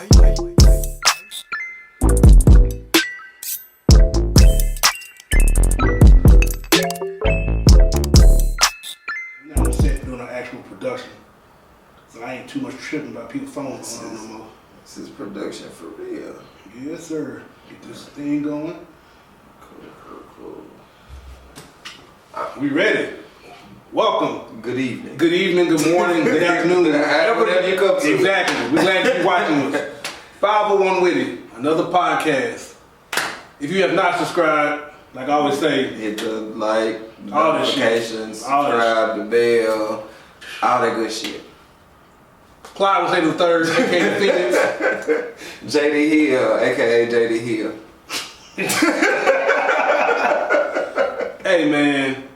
Now I'm set doing an actual production, so I ain't too much tripping about people's phones going on no more. This is production for real. Yes, sir. Get this thing going. Cool. We ready? Welcome. Good evening. Good evening, good morning, good afternoon. Whatever you come to. Exactly. We're glad you're watching us. 501 Witty, another podcast. If you have not subscribed, like I always say, Hit the like, all this notifications, shit. All subscribe, the bell, all that good shit. Clyde was able third, aka Phoenix. JD Hill, aka JD Hill. Hey man,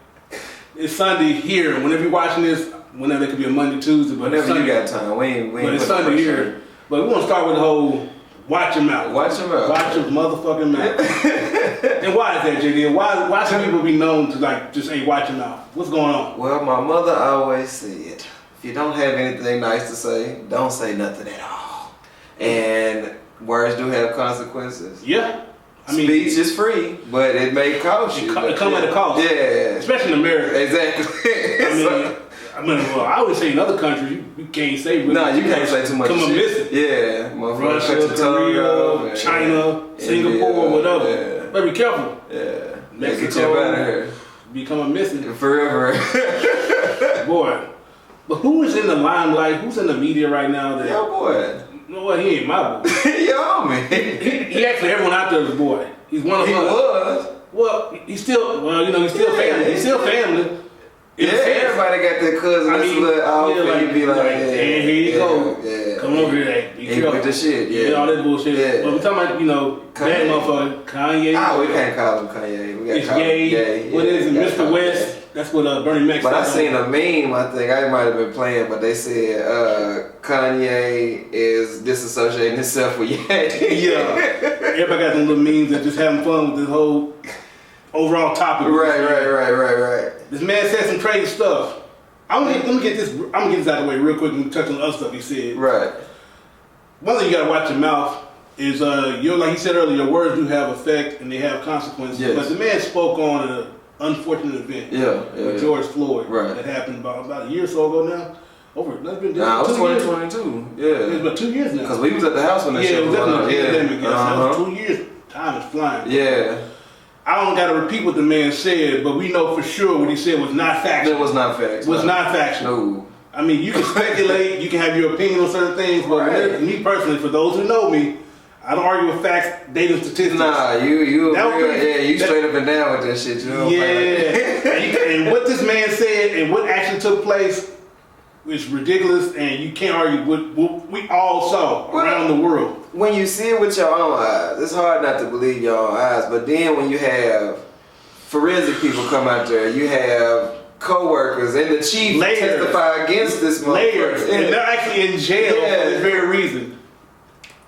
it's Sunday here. Whenever you're watching this, whenever it could be a Monday, Tuesday, but Whenever it's Sunday. you got time, we ain't But it's Sunday here. But we want to start with the whole watch your mouth. Watch your mouth. Watch your motherfucking mouth. And why is that, JD? Why should people be known to like just ain't watch your mouth? What's going on? Well, my mother always said, if you don't have anything nice to say, don't say nothing at all. And words do have consequences. Yeah. I mean, speech is free, but it may cost you. It come at a cost. Yeah. Especially in America. Exactly. Well, I would say in other countries, you can't say really. No, you can't say too much. Come shit. missing. Yeah. Russia, Korea, China, Singapore, whatever. Yeah. But be careful. Yeah. Mexico, get you out of here. Becoming missing. Forever. Boy. But who is in the limelight? Who's in the media right now? That, Yo, boy. You know what? He ain't my boy. Yo, man. He actually, everyone out there is a boy. He's one of us. He was. Well, he's still family. He's still family. Yeah, everybody got their cousin. I mean, little outfit. like, You be like, and here you go. Yeah. Come over here, be careful. With the shit, yeah. All that bullshit. Yeah. But we're talking about, bad motherfucker, Kanye. Ah, we can't call him Kanye. We It's Ye. What is it, Mr. West? That's what Bernie Mac said. But I seen a meme, I think I might have been playing, but they said Kanye is disassociating himself with Ye. Yeah. Everybody got them little memes that just having fun with this whole overall topic. Right. This man said some crazy stuff. I'm gonna get this out of the way real quick and touch on the other stuff he said. Right. One thing you gotta watch your mouth is like he said earlier, your words do have effect and they have consequences. Yes. But the man spoke on an unfortunate event with George Floyd that happened about a year or so ago now. It's been 2022. Yeah. It's about 2 years now. Because we was at the house when that shit was going on. Yeah, it was definitely a pandemic. That was 2 years. Time is flying. Yeah. I don't got to repeat what the man said, but we know for sure what he said was not factual. It was not factual. Was not factual. No. I mean, you can speculate, you can have your opinion on certain things, but me personally, for those who know me, I don't argue with facts, data, and statistics. Nah, you straight up and down with that shit. You know? And what this man said and what actually took place is ridiculous, and you can't argue with what we all saw around the world. When you see it with your own eyes, it's hard not to believe your own eyes. But then when you have forensic people come out there, you have co-workers and the chief testify against this motherfucker. And they're actually in jail for this very reason.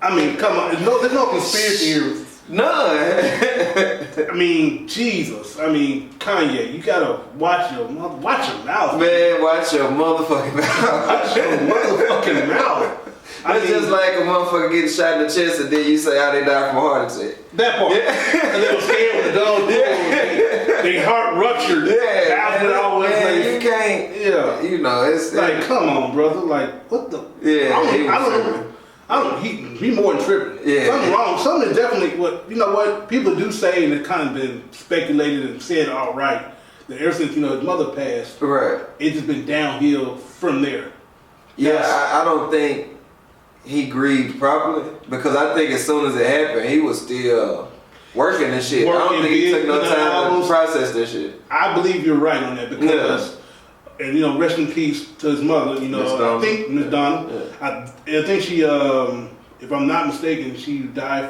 I mean, come on, there's no conspiracy here. None. I mean, Jesus. I mean, Kanye, you gotta watch your mouth. Man, watch your motherfucking mouth. Watch your motherfucking mouth. It's just like a motherfucker getting shot in the chest and then you say how they died from a heart attack. That part. A little scared with the dog. Their heart ruptured. You can't. Yeah. It's like, come on, brother. Like, what the? Yeah. I don't. He more than tripping. Yeah. Something wrong. Something is definitely what people do say, and it's kind of been speculated and said all right. That ever since his mother passed, it's just been downhill from there. Yeah, I don't think he grieved properly because I think as soon as it happened, he was still working and shit. I don't think he took no time to process this shit. I believe you're right on that because, and rest in peace to his mother. I think Miss Donna. Yeah. I think she, if I'm not mistaken, she died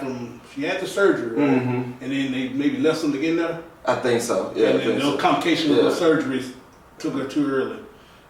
she had the surgery, right? And then they maybe left something in there. I think so. Yeah. And then those complications of the surgeries took her too early.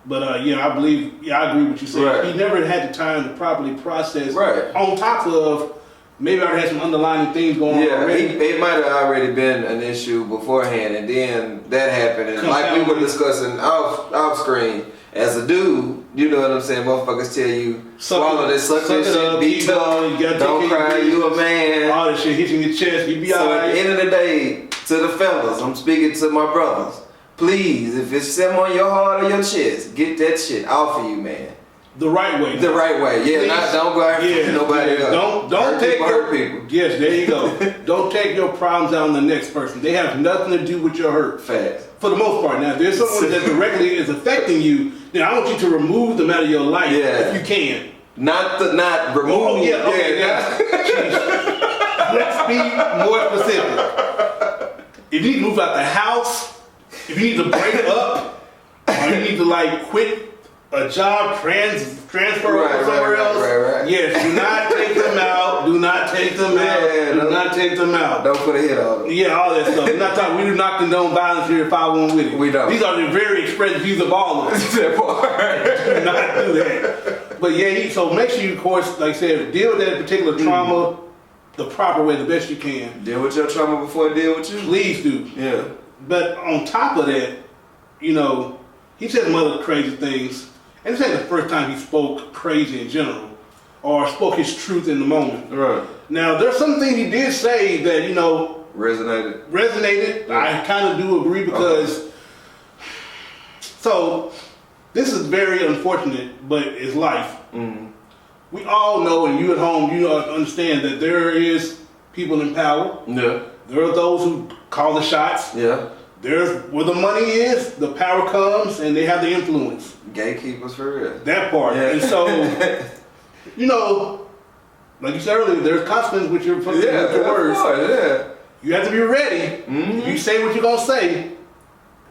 But I agree with what you said. Right. He never had the time to properly process. Right. On top of maybe I already had some underlying things going on already. It might have already been an issue beforehand, and then that happened. And like we were discussing off screen, as a dude, you know what I'm saying, motherfuckers tell you, swallow this, suck this shit, be tough, don't cry, you a man. All that shit hit you in your chest, you be alright. So at the end of the day, to the fellas, I'm speaking to my brothers. Please, if it's something on your heart or your chest, get that shit off of you, man. The right way. The right way, yeah. Don't go after nobody else. Don't take hurt people. Yes, there you go. Don't take your problems out on the next person. They have nothing to do with your hurt. Facts. For the most part. Now, if there's someone that directly is affecting you, then I want you to remove them out of your life if you can. Not remove. Oh, yeah, okay, yeah. Let's be more specific. If you need to move out the house, if you need to break up, or you need to like quit a job, transfer over somewhere else, yes, do not take them out. Do not take them out. Do not take them out. Don't put a hit on them. Yeah, all that stuff. We're not talking. We do not condone violence here at 501 Witty. We don't. These are the very express views of all of us. Do not do that. But yeah, so make sure you, of course, like I said, deal with that particular trauma the proper way, the best you can. Deal with your trauma before it deal with you. Please do. Yeah. But on top of that, you know, he said some other crazy things. And this ain't the first time he spoke crazy in general, or spoke his truth in the moment. Right. Now, there's some things he did say that, you know, resonated. Yeah. I kind of do agree because, so, this is very unfortunate, but it's life. Mm-hmm. We all know, and you at home, you understand that there is people in power. Yeah. There are those who call the shots. Yeah. There's where the money is, the power comes, and they have the influence. Gatekeepers for real. That part. Yeah. And so, you know, like you said earlier, there's consequences with your words. Yeah. You have to be ready. Mm-hmm. If you say what you're going to say,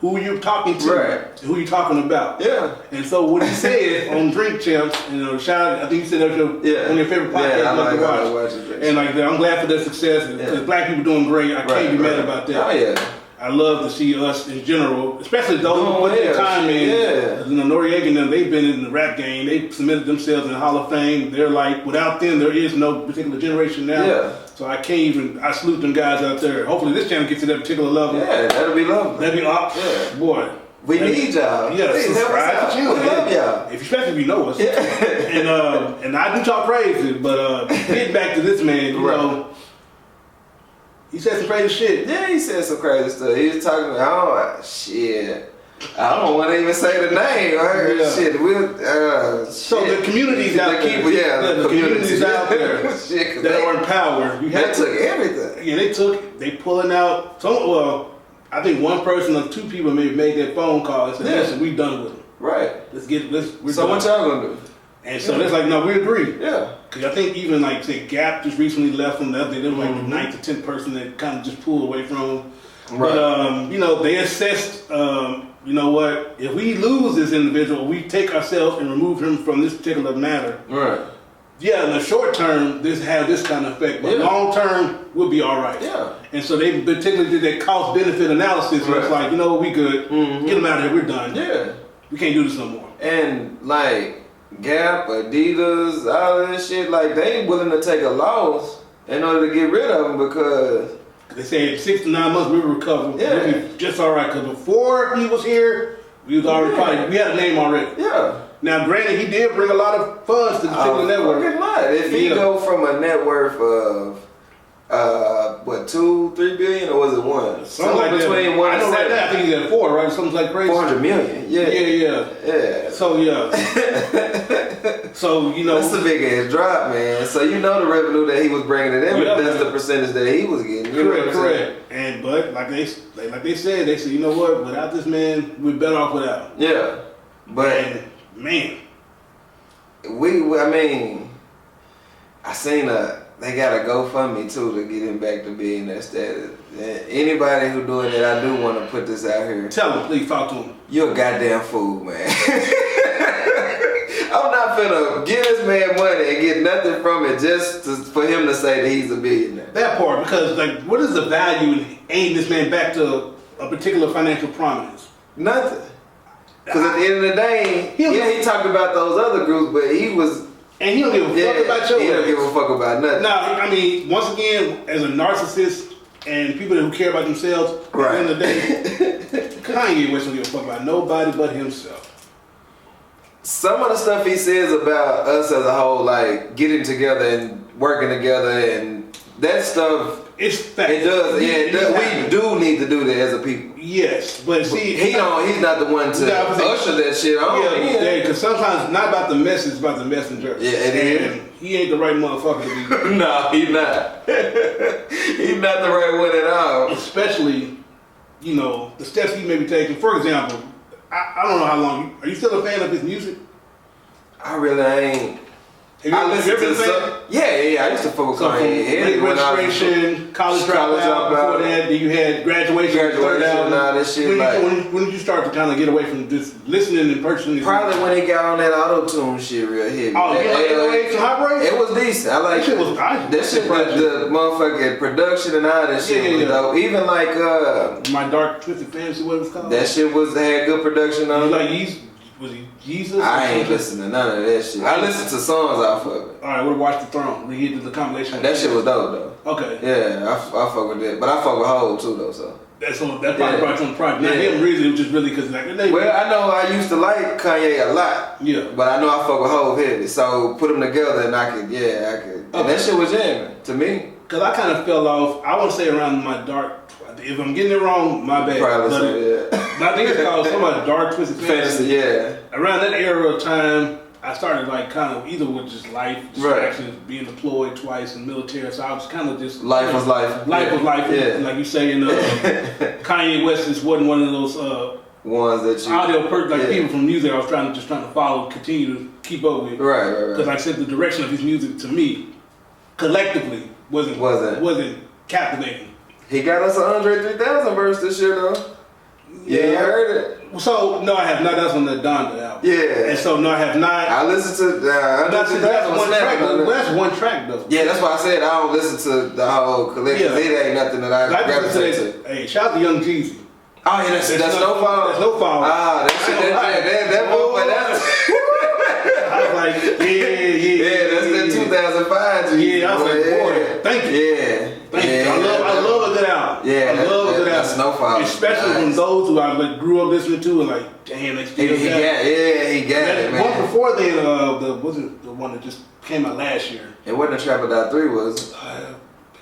who you talking to, who you talking about. Yeah. And so what he said on Drink Champs, you know, shout out, I think you said that was one of your favorite podcasts I like to watch. And like I'm glad for their success. Because black people doing great. I can't be mad about that. Oh yeah. I love to see us in general, especially those who put their time in. Yeah. You know, Noriega and them, they've been in the rap game. They submitted themselves in the Hall of Fame. They're like, without them, there is no particular generation now. Yeah. So I salute them guys out there. Hopefully this channel gets to that particular level. Yeah, that'll be lovely. That'd be awesome. Yeah. Boy. We need y'all. Yeah, subscribe to the channel. We love y'all. Especially if you know us. Yeah. And I do talk crazy, but getting back to this man, you know, he said some crazy shit. Yeah, he said some crazy stuff. He was talking about, I don't want to even say the name. So the communities out there. The communities out there that are in power. They took everything. Yeah, they pulling out, I think one person or two people maybe made that phone call and said, listen, we done with them. Right. We're so done. What y'all gonna do? And so it's like, no, we agree. Yeah. Because I think even like, say, Gap just recently left them. They were like the 9th to 10th person that kind of just pulled away from them. Right. But, you know, they assessed, you know what, if we lose this individual, we take ourselves and remove him from this particular matter. Right. Yeah, in the short term, this had this kind of effect, but long term, we'll be all right. Yeah. And so they particularly did that cost-benefit analysis, and it's like, you know what, we good. Get them out of here, we're done. Yeah. We can't do this no more. And, like, Gap, Adidas, all of this shit, like, they ain't willing to take a loss in order to get rid of them because they say in 6 to 9 months we will recover. Yeah. We'll be just all right. Because before he was here, we was already we had a name already. Yeah. Now, granted, he did bring a lot of funds to the particular network. If he go from a net worth of 2-3 billion, or was it 1? Something like between that. 1 and 7. Right now I think he's at 4, right? Something like crazy. 400 million. Yeah. So so you know, that's a big ass drop, man. So you know the revenue that he was bringing to them, that's the percentage that he was getting. Correct. And but like they said, you know what? Without this man, we're better off without him. Yeah. But man, I seen they got a GoFundMe too to get him back to being that status. Anybody who doing it, I do want to put this out here. Tell him, please talk to him. You're a goddamn fool, man. I'm not finna give this man money and get nothing from it just for him to say that he's a billionaire. That part, because like, what is the value in aiming this man back to a particular financial prominence? Nothing. Because at the end of the day, he talked about those other groups, but he was. And he don't give a fuck about your He don't give a fuck about nothing. No, I mean, once again, as a narcissist and people who care about themselves, at the end of the day, Kanye West don't give a fuck about nobody but himself. some of the stuff he says about us as a whole, like getting together and working together and that stuff. It's fact. It does. Yeah, it does. We do need to do that as a people. Yes, but see, he's not the one to usher that shit on. Yeah, because sometimes it's not about the message, it's about the messenger. Yeah, it is. He ain't the right motherfucker to be. No, he's not. He's not the right one at all. Especially, the steps he may be taking. For example, I don't know how long. Are you still a fan of his music? I really ain't. I listen to some. Yeah. I used to focus on registration, college dropout. Before that, then you had graduation, and all that shit. When did you start to kind of get away from just listening and purchasing? Probably when he got on that auto-tune shit real heavy. Oh, yeah, Heartbreak? It was decent. I like that. Shit was nice. That shit, the motherfucking production and all that shit was dope. Even like My Dark Twisted Fantasy, what it was called? That shit had good production on it. Was he Jesus? I ain't listening to none of that shit. I listened to songs off of it. Alright, we'll watch The Throne. We did the compilation. That shit was dope though. Okay. Yeah, I fuck with that. But I fuck with Hov too though, so. That's probably brought you on the project. Not him really, it was just really because well, I know I used to like Kanye a lot. Yeah. But I know I fuck with Hov heavy. So put them together and I could. Okay. And that shit was jamming to me. Because I kind of fell off, I want to say around My Dark, if I'm getting it wrong, my bad. Probably so, yeah. I think it's called something Dark Twisted Fantasy. Yeah. Around that era of time, I started like kind of either with just life distractions, being deployed twice in the military, so I was kind of just... Life was life. Life was life. Yeah. Like you say, Kanye West just wasn't one of those... ones that you... audio people from music I was trying to follow, continue to keep up with. Right. Because like I said, the direction of his music to me, collectively, wasn't captivating. He got us 103,000 verse this year though. Yeah, you heard it. So no, I have not. That's on the Donda album. Yeah. And so no, I have not. I listened to. That's one track. That's one track though. Yeah, that's why I said I don't listen to the whole collection. Yeah. It ain't nothing that I gravitate to. Hey, shout out to Young Jeezy. Oh yeah, that's no fault. That's no fault. Ah, that boy, that's. I was like, yeah, that's that 2005 Jeezy. Yeah, I was like, boy, thank you. Yeah. Thank you. I love a good album. Yeah, I love a good album. That's no problem. Especially when those who I grew up listening to and like, damn, they still he got it, man. One before then, wasn't the one that just came out last year. It wasn't a Trapper Die 3, was it?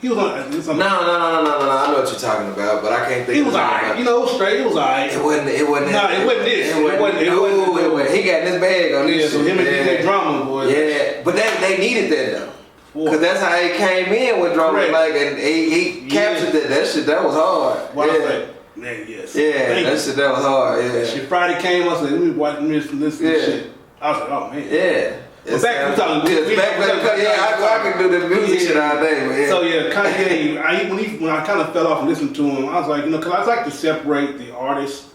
He was on. No. I know what you're talking about, but I can't think. He was alright. Straight. It was alright. It wasn't. Nah, it wasn't this. It wasn't. He got this bag on this. So him and DJ Drama, boy. Yeah, but they needed that though. Cause that's how he came in with Drama, and he captured that. That shit, that was hard. Well, I was like, man, yes. Yeah, that shit, that was hard. Yeah. Shit, Friday came. I was like, let me watch this and listen to shit. I was like, oh man. Yeah. But back to talking. I can do the music shit all day. But So yeah, Kanye. When I kind of fell off and listened to him, I was like, because I like to separate the artist,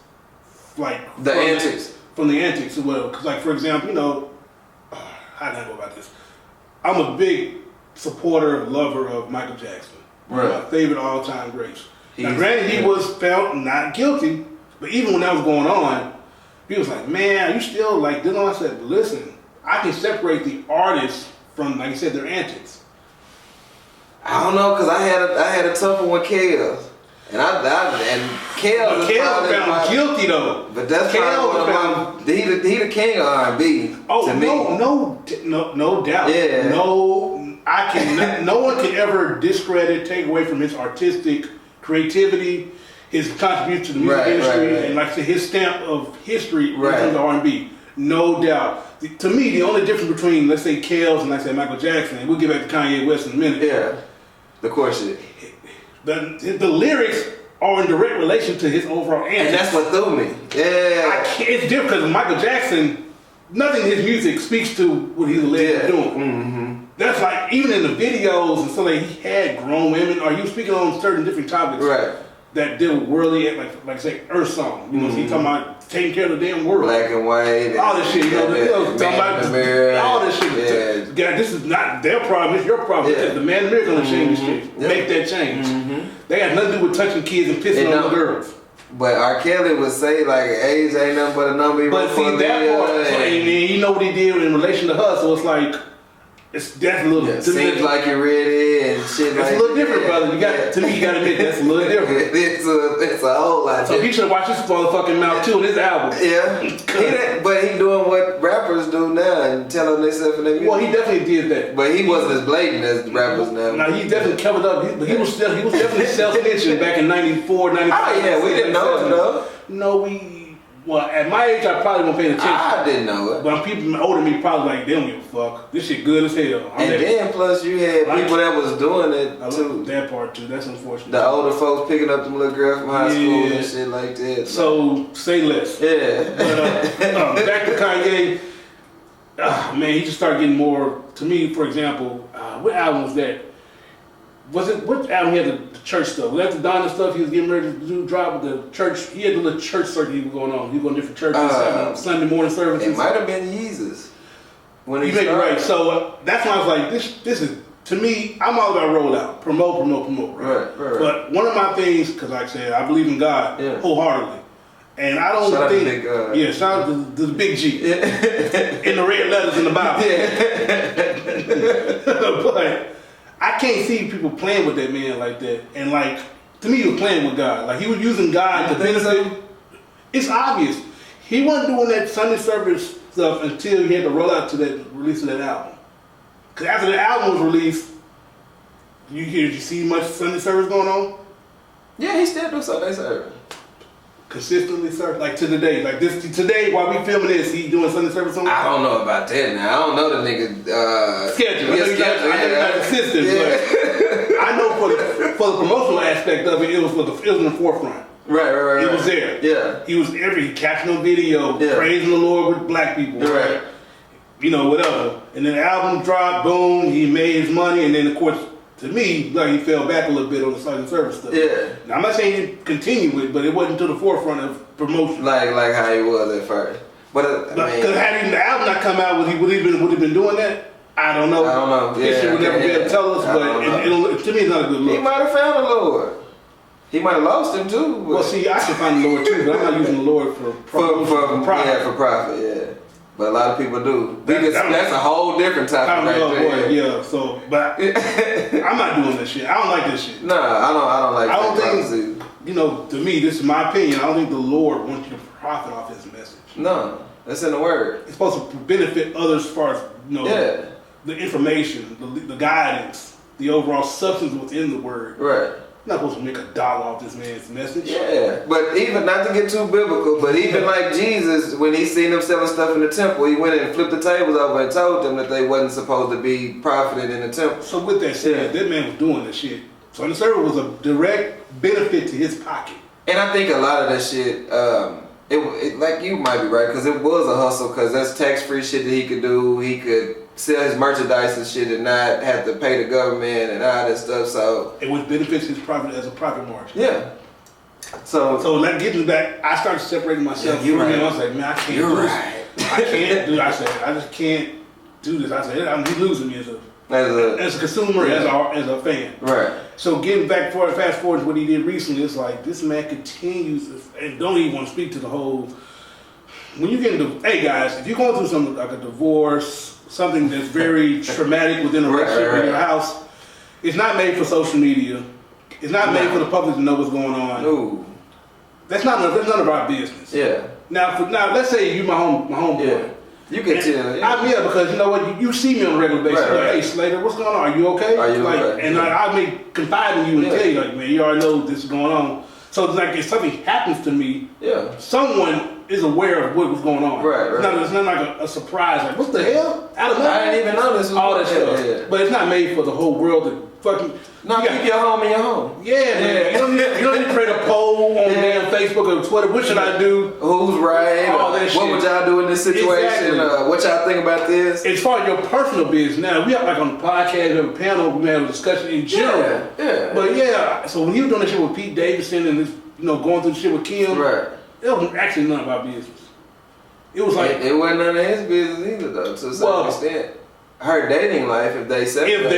like the antics from the antics as well. Because like for example, how did I go about this? I'm a big supporter, lover of Michael Jackson. One of my favorite all-time greats. Now, granted, he was found not guilty, but even when that was going on, he was like, "Man, are you still like?" Then I said, "Listen, I can separate the artists from, like you said, their antics." I don't know, cause I had a tough one with Kels, and Kels found guilty though. But that's probably one of my. He the king of R&B. Oh to me. No doubt. Yeah. No one can ever discredit, take away from his artistic creativity, his contribution to the music industry, and like I said, his stamp of history in terms of R&B. No doubt. To me, the only difference between, let's say, Kels and, let's say, Michael Jackson, and we'll get back to Kanye West in a minute. Yeah. The course shit. The lyrics are in direct relation to his overall antics. And that's what threw me. Yeah. It's different because Michael Jackson, nothing in his music speaks to what he's alleged doing. Mm-hmm. That's like, even in the videos and stuff, like he had grown women, or he was speaking on certain different topics that deal with worldly, like say, Earth Song. So he's talking about taking care of the damn world. Black and white. All this shit, talking about all this shit. God, this is not their problem, it's your problem. The man in the mirror gonna change this shit. Make that change. They got nothing to do with touching kids and pissing on the girls. But R. Kelly would say, like, age ain't nothing but a number. But see, that part, and you know what he did in relation to her, so it's like, that's a little... seems like you're ready, and and shit. It's a little different, brother. To me, you got to admit that's a little different. It's a whole lot. So he should watch this motherfucking mouth too in his album. Yeah, but he doing what rappers do now and telling themselves in their music. Well, he definitely did that, but he wasn't as blatant as the rappers now. No, he definitely covered up. But he was definitely self-snitching back in '94, '95. Oh yeah, we didn't know it though. No, well, at my age, I probably won't pay attention. I didn't know it. But people older than me probably like, they don't give a fuck. This shit good as hell. Then plus you had people that was doing it too. That part too. That's unfortunate. The older folks picking up them little girls from high school and shit like that. So say less. Yeah. But back to Kanye. Man, he just started getting more. To me, for example, what album was that? What album he had the church stuff? Was that the Donna stuff he was getting ready to drop with the church? He had the little church circuit he was going on. He was going to different churches, having Sunday morning services. It might have been Yeezus. When you may be right. So that's why I was like, this is, to me, I'm all about roll out. Promote, right? Right. But one of my things, because like I said, I believe in God wholeheartedly. And I don't think, shout out to the big G. In the red letters in the Bible. But I can't see people playing with that man like that. And like, to me, he was playing with God. Like, he was using God to benefit. It's obvious. He wasn't doing that Sunday service stuff until he had to roll out to that release of that album. Because after the album was released, did you see much Sunday service going on? Yeah, he still do Sunday service. Consistently service, like to the day, like this today while we filming this, he doing Sunday service on. I don't know about that now. I don't know the nigga schedule. I know you're not consistent, but I know for the promotional aspect of it, it was in the forefront. Right. It was there. Yeah. He was catching on video, praising the Lord with black people. Right. You know, whatever. And then the album dropped, boom, he made his money, and then of course, to me, like he fell back a little bit on the Sunday service stuff. Yeah. Now I'm not saying he continue with, but it wasn't to the forefront of promotion. Like how he was at first. But because had even the album not come out, would he been doing that? I don't know. History would never be able to tell us, but to me, it's not a good look. He might have found the Lord. He might have lost him too. But. Well, see, I can find the Lord too, but I'm not using the Lord for profit. Yeah, for profit. Yeah. But a lot of people do. That's a whole different topic right there. Yeah. So, but I'm not doing this shit. I don't like this shit. No, I don't like. I don't think. You know, to me, this is my opinion. I don't think the Lord wants you to profit off His message. No, that's in the Word. It's supposed to benefit others as far as the information, the guidance, the overall substance within the Word. Right. You're not supposed to make $1 off this man's message. Yeah, but even, not to get too biblical, but even like Jesus, when he seen them selling stuff in the temple, he went and flipped the tables over and told them that they wasn't supposed to be profiting in the temple. So with that said, that man was doing this shit. So the service was a direct benefit to his pocket. And I think a lot of that shit, it like you might be right, because it was a hustle, because that's tax-free shit that he could do. He could sell his merchandise and shit and not have to pay the government and all that stuff. So it would benefit his profit as a profit margin. Yeah. So like getting back, I started separating myself from him. I was like, man, I can't do this. I can't do. I said, I just can't do this. I said, he's losing me as a consumer, as a fan. Right. So getting back fast forward to what he did recently, it's like this man continues and don't even want to speak to the whole. When you get into, hey guys, if you're going through something like a divorce, something that's very traumatic within a relationship in your house, it's not made for social media. It's not made for the public to know what's going on. No. That's none of our business. Yeah. Now let's say you my homeboy. Yeah. You can tell. Because you know what, you see me on a regular basis. Right. Like, hey Slater, what's going on? Are you okay? Are you okay? And I may confide in you and tell you, like, man, you already know this is going on. So it's like if something happens to me, someone is aware of what was going on. Right. It's not like a surprise. Like, what the hell? Out of nothing? I didn't even know this was all that stuff. Yeah. But it's not made for the whole world to fucking. No, keep your home in your home. Yeah, man. You don't need to create a poll on damn Facebook or Twitter. What should I do? Who's right? All that shit. What would y'all do in this situation? Exactly. What y'all think about this? As far as your personal business, now we have like on the podcast, we have a panel, we have a discussion in general. Yeah. But so when he was doing that shit with Pete Davidson and this, going through the shit with Kim, it was actually none of our business. It was like it wasn't none of his business either, though. To a certain extent, her dating life, if they if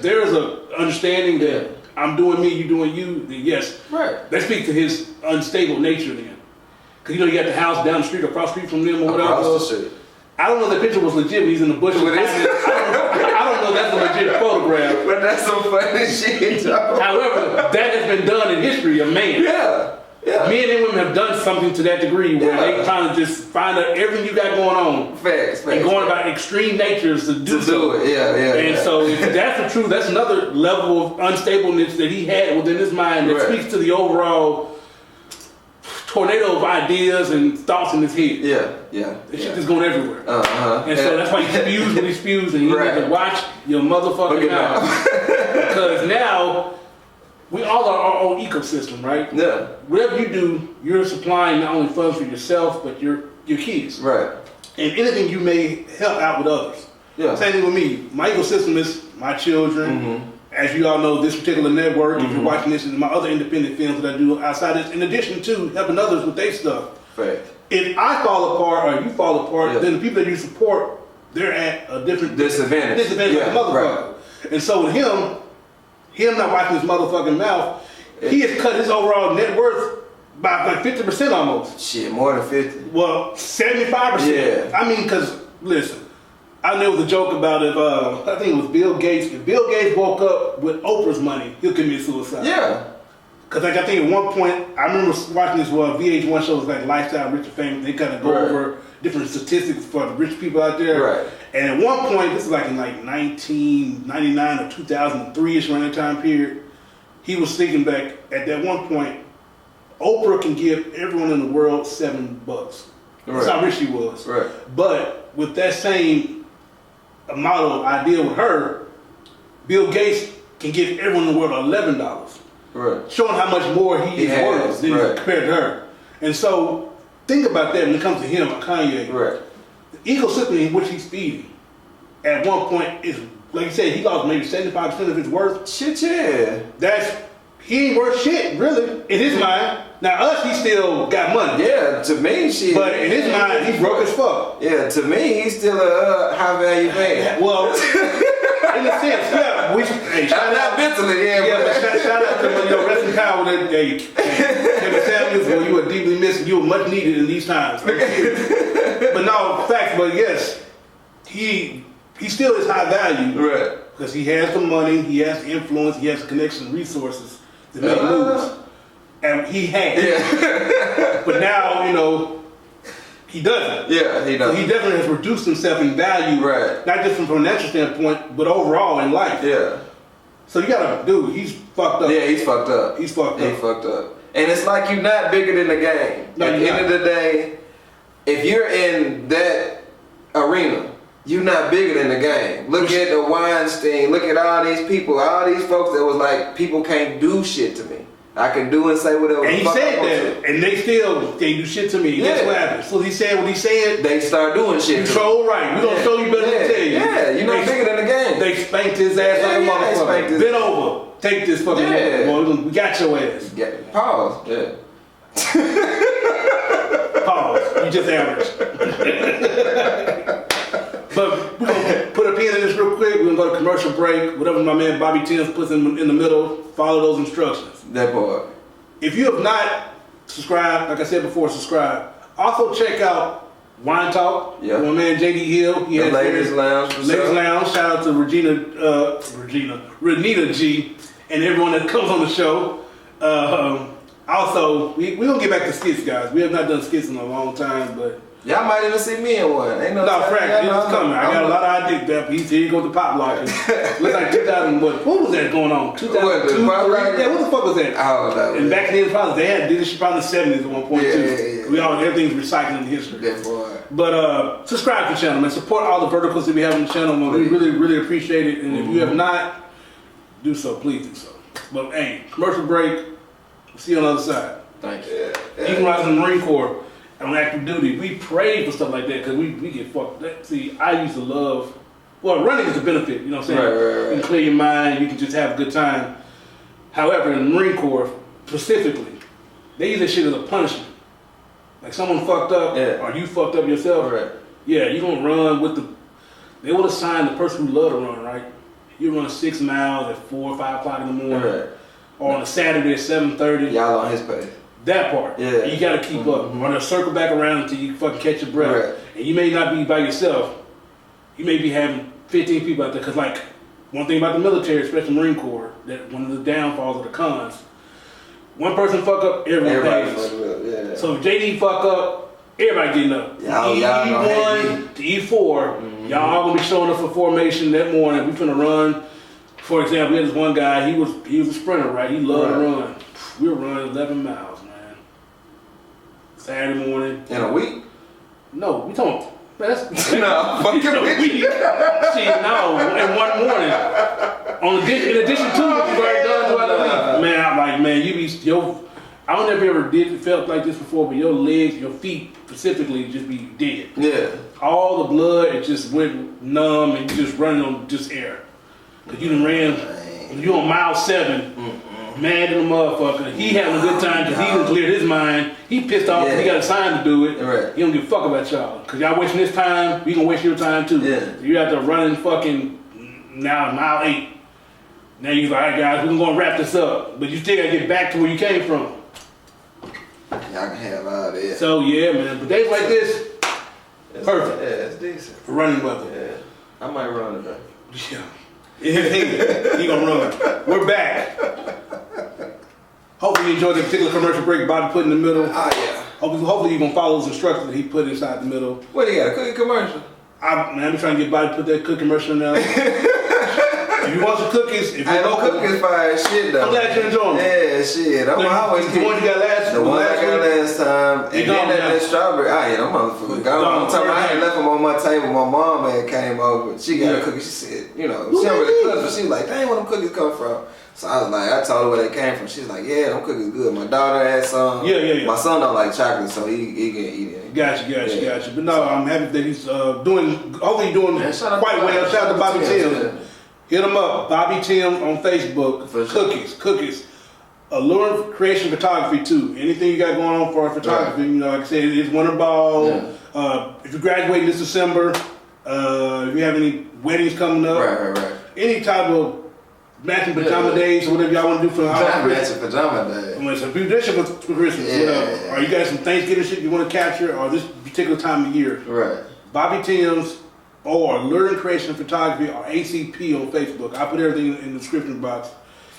there is a understanding that I'm doing me, you doing you, then yes. Right. That speaks to his unstable nature then. Because you got the house down the street, across the street from them or whatever. Across the street. I don't know if the picture was legit when he's in the bushes. I don't know if that's a legit photograph. But that's some funny shit, though. However, that has been done in history of man. Yeah. Men and women have done something to that degree where they trying to just find out everything you got going on. Facts. And going about extreme natures to do it. Yeah. So if that's the truth, that's another level of unstableness that he had within his mind that speaks to the overall tornado of ideas and thoughts in his head. Yeah. This shit just going everywhere. And so that's why he spews when he spews, and you need to watch your motherfucking mouth. Because now we all are our own ecosystem, right? Yeah. Whatever you do, you're supplying not only funds for yourself, but your kids. Right. And anything you may help out with others. Yeah. Same thing with me. My ecosystem is my children. As you all know, this particular network, if you're watching this, and my other independent films that I do outside this, in addition to helping others with their stuff. Right. If I fall apart or you fall apart, then the people that you support, they're at a different disadvantage like a motherfucker. Right. And so with him not wiping his motherfucking mouth, he has cut his overall net worth by like 50% almost. Shit, more than 50. Well, 75%. Yeah. I mean, because, listen, I know it was a joke about if, I think it was Bill Gates. If Bill Gates woke up with Oprah's money, he'll commit suicide. Yeah. Because like, I think at one point, I remember watching this VH1 show, it was like Lifestyle, Rich and Famous. They kind of go over different statistics for the rich people out there. Right. And at one point, this is like in like 1999 or 2003-ish around that time period, he was thinking back at that one point, Oprah can give everyone in the world $7. That's how rich she was. Right. But with that same model idea with her, Bill Gates can give everyone in the world $11. Right. Showing how much more he is worth than compared to her. And so think about that when it comes to him or Kanye. Right. The ecosystem in which he's feeding at one point is, like you said, he lost maybe 75% of his worth. Shit, yeah. He ain't worth shit, really, in his mind. Now us, he still got money. Yeah, to me, shit. But in his mind, he's broke as fuck. Yeah, to me, he's still a high value man. Well, in a sense, yeah. Shout out mentally, but shout out to rest in power. Kevin Samuels, well, you were deeply missed. You were much needed in these times. But no, facts. But yes, he still is high value, right? Because he has the money, he has the influence, he has the connection, resources to make moves, and he has. Yeah. But now he doesn't. Yeah, he doesn't. So he definitely has reduced himself in value, right? Not just from a financial standpoint, but overall in life. Yeah. So you gotta, dude, he's fucked up. Yeah, he's fucked up. He's fucked up. And it's like you're not bigger than the game. No, at the end of the day, if you're in that arena, you're not bigger than the game. Look at the Weinstein. Look at all these people, all these folks that was like, people can't do shit to me. I can do and say whatever. And he said that, and they still can't do shit to me. Yeah. That's what happened. So he said what he said. They start doing shit. Control right. We're gonna show you better than tell you. Yeah, you're not bigger than the game. They spanked his ass like a motherfucker. Bend over. Take this fucking motherfucker. We got your ass. Yeah. Pause. Yeah. Pause. You just average. But we're gonna put a pin in this real quick. We're gonna go to commercial break. Whatever my man Bobby Timms puts in the middle, follow those instructions. That part. If you have not subscribed, like I said before, subscribe. Also check out Wine Talk. Yeah. My man JD Hill. He has Ladies Lounge. Ladies Lounge. Shout out to Renita G, and everyone that comes on the show. Also, we're gonna get back to skits, guys. We have not done skits in a long time, but y'all might even see me in one. Ain't no Frank, it's coming. I got a lot of ideas. He's here. He goes to pop locking. Looks like 2000. What was that going on? 2002. Yeah, what the fuck was that? I don't know. And back then, probably they had did this probably in the 70s at one point too. Yeah. We all everything's recycled in history. That boy. But subscribe to the channel, man. Support all the verticals that we have on the channel, man. We really, really appreciate it. And if you have not, do so. Please do so. But hey, commercial break. We'll see you on the other side. Thank you. Even when I was in the Marine Corps on active duty, we prayed for stuff like that because we get fucked. See, I used to love. Well, running is a benefit. You know what I'm saying? Right. You can clear your mind. You can just have a good time. However, in the Marine Corps specifically, they use that shit as a punishment. Like someone fucked up, or you fucked up yourself. Right. Yeah, you gonna run with the. They will assign the person who love to run, right? You run 6 miles at 4 or 5 o'clock in the morning, or on a Saturday at 7:30. Y'all on his pace. That part. Yeah. You got to keep up. Or they'll circle back around until you fucking catch your breath. Right. And you may not be by yourself. You may be having 15 people out there. Because, like, one thing about the military, especially Marine Corps, that one of the downfalls of the cons, one person fuck up, everybody pays. Yeah. So if JD fuck up, everybody getting up. E1 to E4, y'all all gonna be showing up for formation that morning. We finna run. For example, we had this one guy, he was a sprinter, right? He loved to run. We were running 11 miles, man. Saturday morning. In a week? No, we talking. Man, that's no, fucking week. Shit, no, in one morning. In addition to what you already done throughout the week. Man, I'm like, man, I don't know if you ever felt like this before, but your legs, your feet specifically, just be dead. Yeah. All the blood, it just went numb, and you just running on just air. Cause you done ran, you on mile 7, mad at the motherfucker. He having a good time because he done cleared his mind. He pissed off because he got a sign to do it. Right. He don't give a fuck about y'all. Cause y'all wasting his time, we gonna waste your time too. Yeah. You out there running fucking now mile 8. Now you like, all right guys, we're gonna wrap this up. But you still gotta get back to where you came from. Y'all can have all that. So yeah, man. But days like this, perfect. Yeah, it's decent. For running weather. Yeah. I might run today. Yeah. He gonna run. We're back. Hopefully you enjoyed the particular commercial break Bobby put in the middle. Oh yeah. Hopefully you're gonna follow those instructions that he put inside the middle. What, you got a cookie commercial? I've been trying to get Bobby to put that cookie commercial in there. If you want some cookies, if you know cookies fire shit though. I'm glad you're enjoying them. Yeah, shit. I'm always the one you got last. The one I got last time, and then that strawberry. Oh yeah, them motherfuckers gone. I'm talking. I had left them on my table. My mom had came over. She got a cookie. She said, she don't really cook, but she was like, "Dang, where them cookies come from?" So I was like, I told her where they came from. She's like, "Yeah, them cookies good." My daughter had some. Yeah. My son don't like chocolate, so he can eat it. Gotcha. But no, I'm happy that he's doing. Hopefully, doing quite well. Shout out to Bobby Tim. Hit him up, Bobby Tim on Facebook. For cookies. Alluring creation photography too. Anything you got going on for photography, like I said, it's winter ball. Yeah. If you're graduating this December, if you have any weddings coming up, right. Any type of matching pajama days or whatever y'all want to do for the holidays. Matching pajama days. It's a tradition for Christmas, whatever. Or you got some Thanksgiving shit you want to capture, or this particular time of year. Right. Bobby Tim's or Luring Creation Photography or ACP on Facebook. I put everything in the description box.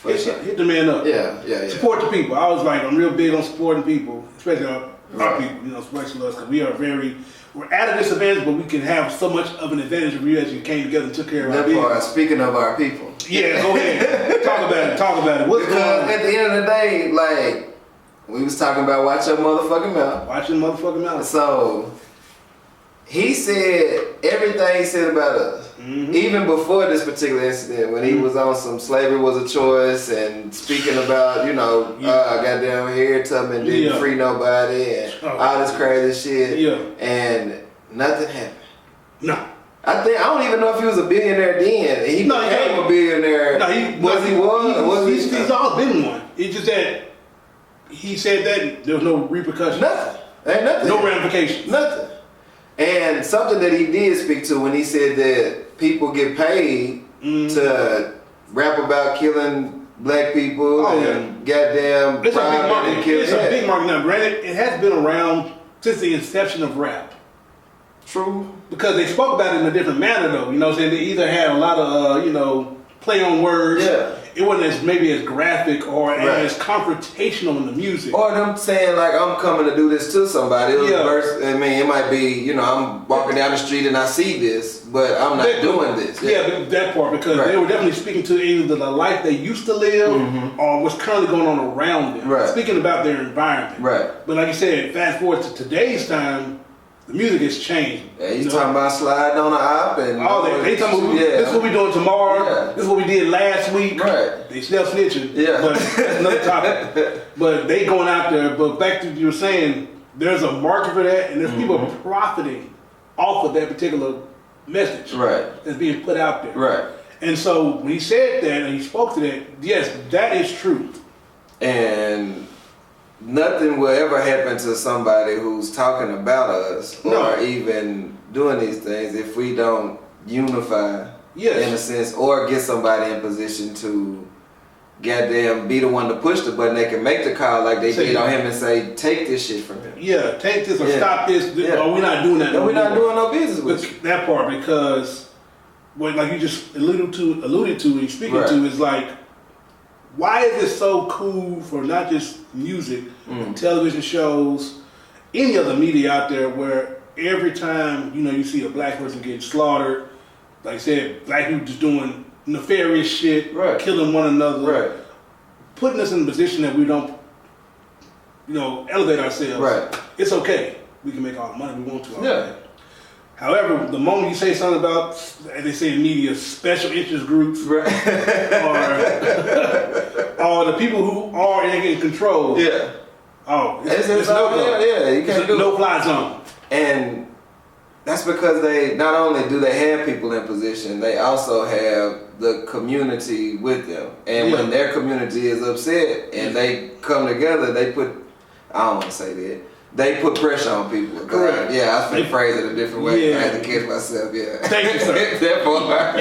Hit the man up. Yeah. Support the people. I was like, I'm real big on supporting people, especially our people, especially us, because we're at a disadvantage, but we can have so much of an advantage if we actually came together and took care of our people. Speaking of our people. Yeah, go ahead. Talk about it. What's going on? At the end of the day, like, we was talking about watch your motherfucking mouth. Watch your motherfucking mouth. So, he said everything he said about us. Mm-hmm. Even before this particular incident, when he was on some slavery was a choice and speaking about, goddamn Harriet Tubman didn't free nobody and all this crazy shit. Yeah. And nothing happened. No. I don't even know if he was a billionaire then. He became a billionaire. No, he's always been one. It's just that he said that there was no repercussions. Nothing. Ain't nothing. No ramifications. Nothing. And something that he did speak to when he said that people get paid to rap about killing black people and goddamn it's a big market. It's a big market now. Granted, it has been around since the inception of rap. True. Because they spoke about it in a different manner though. They either had a lot of play on words. Yeah. It wasn't maybe as graphic or as confrontational in the music. Or them saying like, I'm coming to do this to somebody. It was verse, it might be, I'm walking down the street and I see this, but I'm not doing this. Yeah, that part, because they were definitely speaking to either the life they used to live or what's currently going on around them. Right. Speaking about their environment. Right. But like you said, fast forward to today's time, the music has changed. Yeah, he's talking about sliding on the op and all that. They talking about this is what we doing tomorrow. Yeah. This is what we did last week. Right. They still snitching. Yeah. But that's another topic. But they going out there. But back to what you were saying, there's a market for that, and there's people profiting off of that particular message. Right. That's being put out there. Right. And so when he said that and he spoke to that, yes, that is true. And nothing will ever happen to somebody who's talking about us or even doing these things if we don't unify in a sense or get somebody in position to goddamn be the one to push the button. They can make the call like they did on him and say, take this shit from him. Yeah, take this or stop this. Or we're not doing that. No, we're not doing no business with you. That part, because what like you just alluded to and speaking to is like, why is it so cool for not just music, television shows, any other media out there where every time, you see a black person getting slaughtered, like I said, black people just doing nefarious shit, killing one another, putting us in a position that we don't, elevate ourselves. Right. It's okay. We can make all the money we want to. Yeah. However, the moment you say something about, as they say in media, special interest groups, or the people who are in control, it's no go. You can't do no fly zone. And that's because they not only do they have people in position, they also have the community with them. And when their community is upset and they come together, they put, I don't want to say that, they put pressure on people. Correct. Yeah, I was going to phrase it a different way. I had to catch myself, Thank you, sir. That part.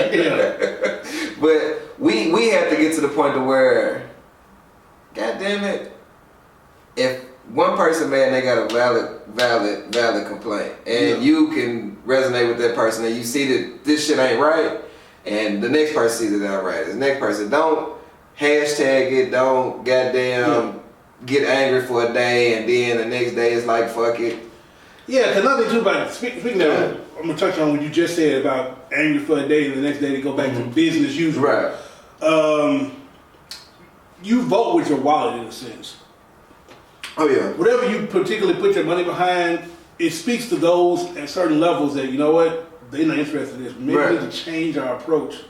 But we have to get to the point to where, God damn it, if one person, man, they got a valid complaint, and you can resonate with that person, and you see that this shit ain't right, and the next person sees it ain't right. The next person, don't hashtag it, don't goddamn get angry for a day, and then the next day it's like, fuck it. Yeah, because nothing too about speaking of, I'm gonna touch on what you just said about angry for a day, and the next day they go back to business usual. Right. You vote with your wallet in a sense. Oh yeah. Whatever you particularly put your money behind, it speaks to those at certain levels that, you know what, they're not interested in this. Maybe we need to change our approach,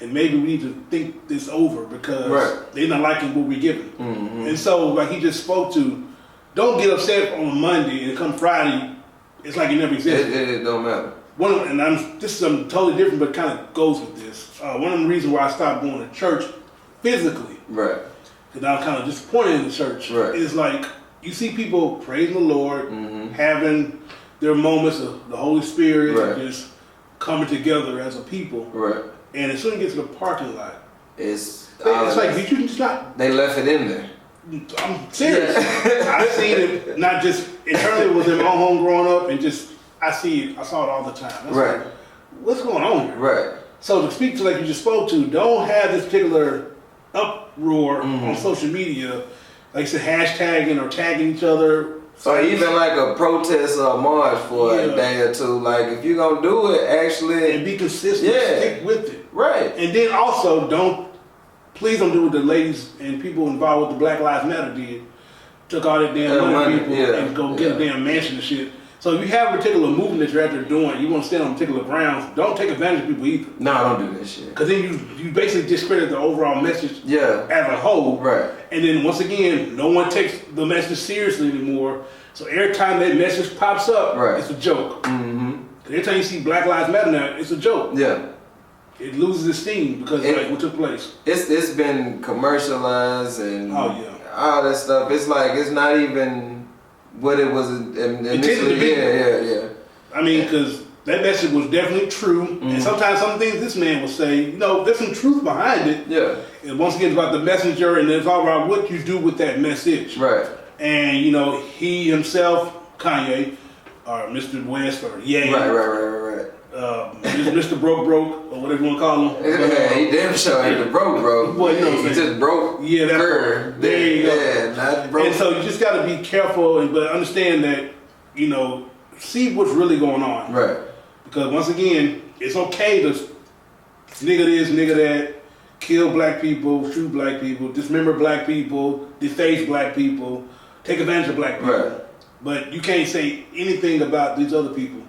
and maybe we need to think this over because they're not liking what we're giving. And so, like he just spoke to, don't get upset on a Monday and come Friday, it's like it never existed. It don't matter. This is something totally different, but kind of goes with this. One of the reasons why I stopped going to church physically, because I was kind of disappointed in the church, is like you see people praising the Lord, having their moments of the Holy Spirit, and just coming together as a people. And as soon as you get to the parking lot, it's like you just not. They left it in there. I'm serious. I've seen it not just internally with my own home growing up, and just I saw it all the time. Like, what's going on here? So to speak to like you just spoke to, don't have this particular uproar on social media, like you said, hashtagging or tagging each other. Or even like a protest or a march for a day or two. Like if you're gonna do it, actually and be consistent, stick with it. And then also please don't do what the ladies and people involved with the Black Lives Matter did. Took all that damn money people and go get a damn mansion and shit. So if you have a particular movement that you're out there doing, you want to stand on particular grounds, don't take advantage of people either. No, don't do that shit. Because then you basically discredit the overall message as a whole. And then once again, no one takes the message seriously anymore. So every time that message pops up, it's a joke. Every time you see Black Lives Matter now, it's a joke. It loses its steam because of what took place. It's been commercialized and all that stuff. It's like it's not even what it was initially. I mean, because that message was definitely true, and sometimes some things this man will say, there's some truth behind it. And once again, it's about the messenger, and it's all about what you do with that message. And he himself, Kanye, or Mr. West, or Ye, Mr. Broke, or whatever you want to call him. He damn sure ain't the broke. Well, he just broke. That's her. There you go. Not broke. And so you just got to be careful, but understand that, see what's really going on. Because once again, it's okay to nigga this, nigga that, kill black people, shoot black people, dismember black people, deface black people, take advantage of black people. But you can't say anything about these other people.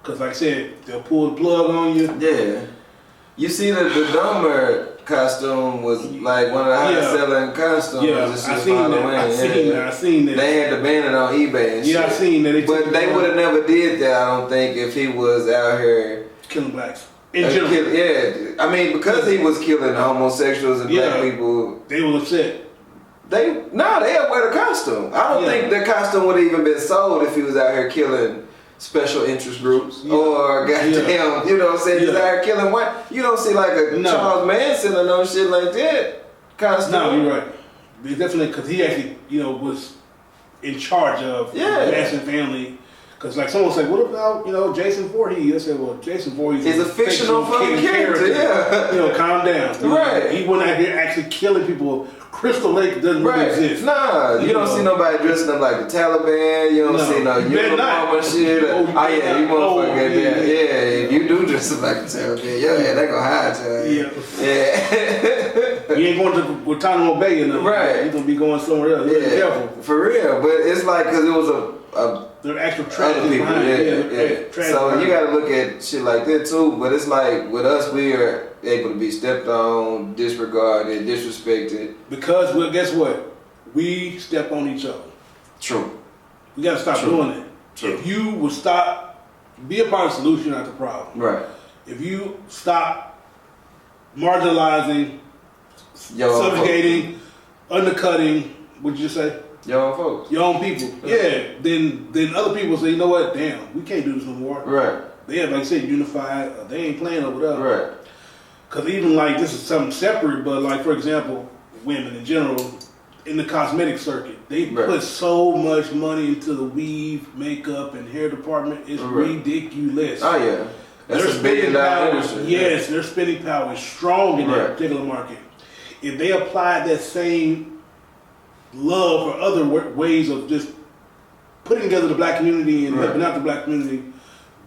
Because like I said, they'll pull the plug on you. You see that the Dumber costume was like one of the highest selling costumes. I seen that. They had to ban it on eBay and shit. I seen that. But they would have never did that, I don't think, if he was out here killing blacks. In general. I mean, because he was killing homosexuals and black people. They were upset. They'd wear the costume. I don't think the costume would have even been sold if he was out here killing special interest groups or goddamn, you know what I'm saying? He's out here killing white. You don't see like a Charles Manson or no shit like that kind of stuff. No, you're right. It's definitely because he actually, was in charge of the Manson family. Because like someone said, what about Jason Voorhees? I said, well, Jason Voorhees is a fictional fucking character. Yeah, calm down. Right. He went out here actually killing people. Crystal Lake doesn't really exist. Nah, you don't see nobody dressing up like the Taliban. You don't see no uniform and shit. You motherfucker. Yeah, if you do dress up like the Taliban, they gonna hide you. Yeah. You ain't going to Guantanamo Bay enough. Right. You're gonna be going somewhere else. Be careful. For real, but it's like because it was there are actual tragedies behind it. So you got to look at shit like that too. But it's like with us, we are able to be stepped on, disregarded, disrespected. Because guess what? We step on each other. True. We got to stop doing it. True. If you would stop, be a part of the solution, not the problem. Right. If you stop marginalizing, subjugating, undercutting, what'd you say? Your own folks. Your own people. Yeah. Then other people say, you know what? Damn, we can't do this no more. Right. They have, like I said, unified. They ain't playing over there. Right. Because even like, this is something separate, but like, for example, women in general, in the cosmetic circuit, they put so much money into the weave, makeup, and hair department. It's ridiculous. Oh, yeah. That's a billion-dollar industry. Yes, their spending power is strong in that particular market. If they apply that same love or other ways of just putting together the black community and helping out the black community,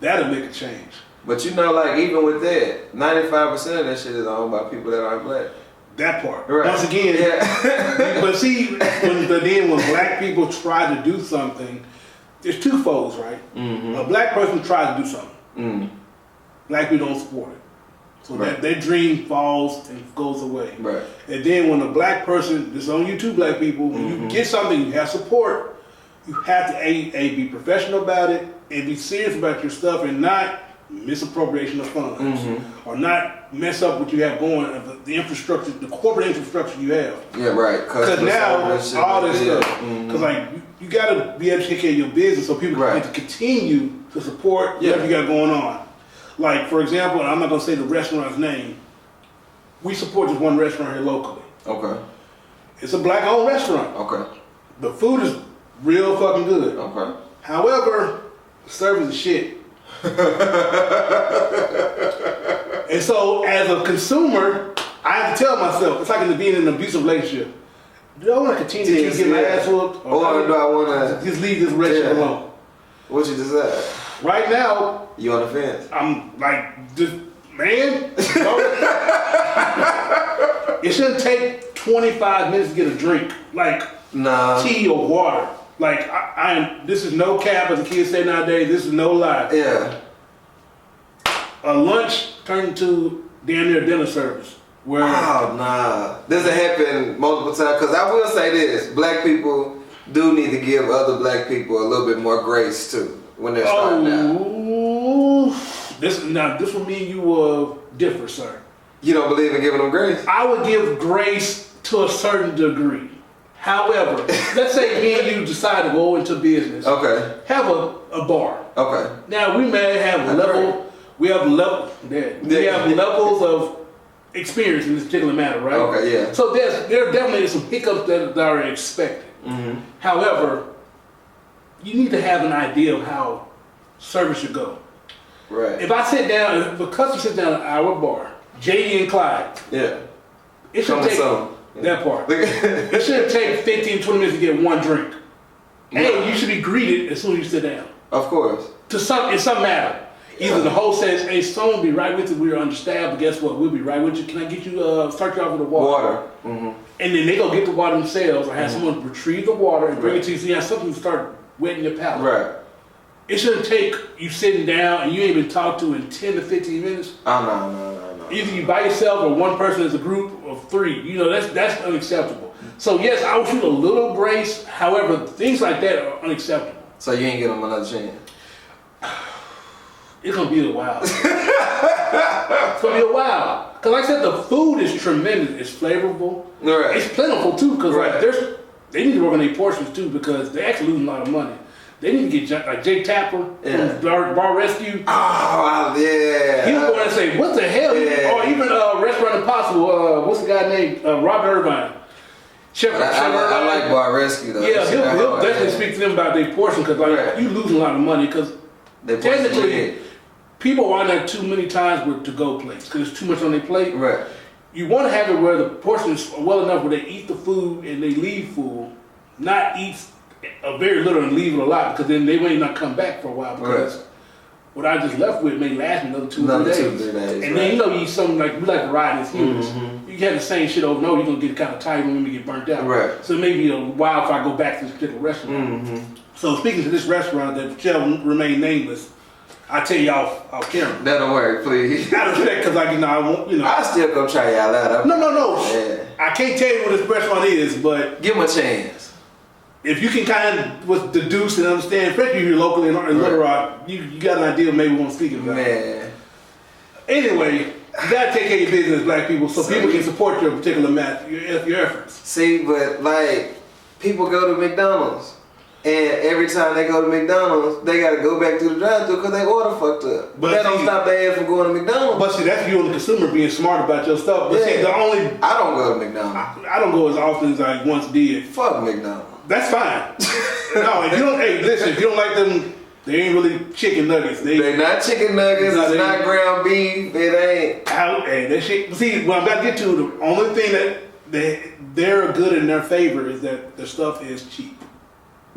that'll make a change. But like even with that, 95% of that shit is owned by people that aren't black. That part. Right. Once again, but see, when black people try to do something, there's two folds, right? Mm-hmm. A black person tries to do something. Mm-hmm. Black people don't support it. So that dream falls and goes away. Right. And then when a black person, this is on you too, black people, when you get something, you have support, you have to be professional about it and be serious about your stuff and not misappropriation of funds or not mess up what you have going, the infrastructure, the corporate infrastructure you have. Yeah, right. Because now all this stuff, because like you got to be able to take care of your business so people can continue to support whatever you got going on. Like, for example, I'm not going to say the restaurant's name. We support this one restaurant here locally. Okay. It's a black-owned restaurant. Okay. The food is real fucking good. Okay. However, the service is shit. And so, as a consumer, I have to tell myself, it's like being in an abusive relationship. Do I want to continue to get my ass whooped? Or do I want to just leave this restaurant alone? What you decide? Right now, you on the fence? I'm like, just, man, it shouldn't take 25 minutes to get a drink, like tea or water. Like, this is no cap, as the kids say nowadays, this is no lie. Yeah. A lunch turned into damn near dinner service. Where this has happened multiple times, because I will say this, black people do need to give other black people a little bit more grace too. When they're starting out. This for me, you will differ, sir. You don't believe in giving them grace? I would give grace to a certain degree. However, let's say me and you decide to go into business. Okay. Have a bar. Okay. Now we may have we have levels of experience in this particular matter, right? Okay, yeah. So there definitely is some hiccups that are expected. Mm-hmm. However, you need to have an idea of how service should go. Right. If I sit down, if a customer sits down at our bar, JD and Clyde. Yeah. It should take that part. It shouldn't take 15, 20 minutes to get one drink. Hey, you should be greeted as soon as you sit down. Of course. In some matter. Either the host says, hey, someone will be right with you, we're understaffed, but guess what? We'll be right with you. Can I get you, start you off with the water? Mm-hmm. And then they go get the water themselves or have someone retrieve the water and bring it to you so you have something to start wetting your palate. Right. It shouldn't take you sitting down and you ain't been talked to in 10 to 15 minutes. No. Either you by yourself or one person as a group of three. That's unacceptable. So yes, I would shoot a little grace. However, things like that are unacceptable. So you ain't giving them another chance? It's gonna be a while. It's gonna be a while. Cause like I said, the food is tremendous. It's flavorful. Right. It's plentiful too. Cause like they need to work on their portions too because they actually losing a lot of money. They need to get like Jake Tapper from Bar Rescue. Oh, yeah. He'll go and say, what the hell? Yeah. Or even Restaurant Impossible, what's the guy named? Robert Irvine. Chef I like Bar Rescue, though. Yeah, he'll definitely speak to them about their portion, because like, you losing a lot of money, because technically, people aren't there too many times with to-go plates, because there's too much on their plate. Right. You want to have it where the portions are well enough where they eat the food and they leave full, not eat a very little and leave it a lot, because then they may not come back for a while, because what I just left with may last another 2 or 3 days. And then you eat something like, we like to ride as humans. You have the same shit over and over, you're going to get kind of tired when you get burnt out. Right. So it may be a while if I go back to this particular restaurant. So speaking to this restaurant that shall remain nameless, I tell y'all off camera. That'll work, please. Out of respect, because I won't, I'll still go try y'all out. No. Yeah. I can't tell you what this restaurant is, but give them a chance. If you can kind of deduce and understand, especially if you're locally in Little Rock, you got an idea of maybe what I'm speaking about. Man. Anyway, you gotta take care of your business, black people, so people can support your particular match, your efforts. See, but like, people go to McDonald's, and every time they go to McDonald's, they gotta go back to the drive-thru because they order fucked up. But that don't stop their ass from going to McDonald's. But see, that's you and the consumer being smart about your stuff. But see, I don't go to McDonald's. I don't go as often as I once did. Fuck McDonald's. That's fine. No, if you don't, listen, if you don't like them, they ain't really chicken nuggets. They're not chicken nuggets. It's not ground beef. It ain't. Hey, that shit. See, what I'm about to get to, the only thing that they're good in their favor is that their stuff is cheap.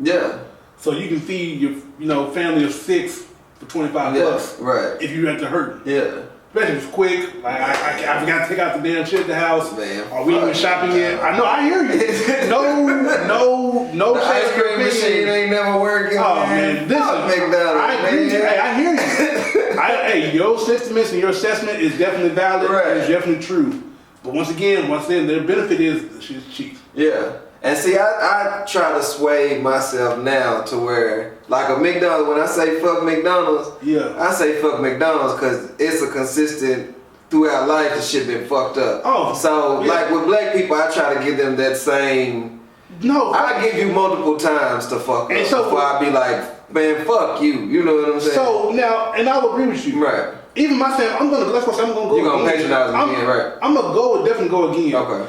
Yeah. So you can feed your family of 6 for $25 bucks. Right. If you're at the hurt. Yeah. Especially if it's quick. Like I forgot to take out the damn shit at the house. Man. Are we even shopping yet? I hear you. No. The ice cream machine ain't never working. Oh man, I agree with you. Hey, I hear you. Your sentiments and your assessment is definitely valid. Right. It's definitely true. But once again, their benefit is the shit's cheap. Yeah. And see, I try to sway myself now to where, like a McDonald's, when I say fuck McDonald's, I say fuck McDonald's because it's a consistent, throughout life, the shit been fucked up. Oh. So, like with black people, I try to give them that same, I give you multiple times to fuck up before I be like, man, fuck you. You know what I'm saying? So, now, and I will agree with you. Right. Even myself, I'm going to go You're going to patronize again, right? I'm going to definitely go again. Okay.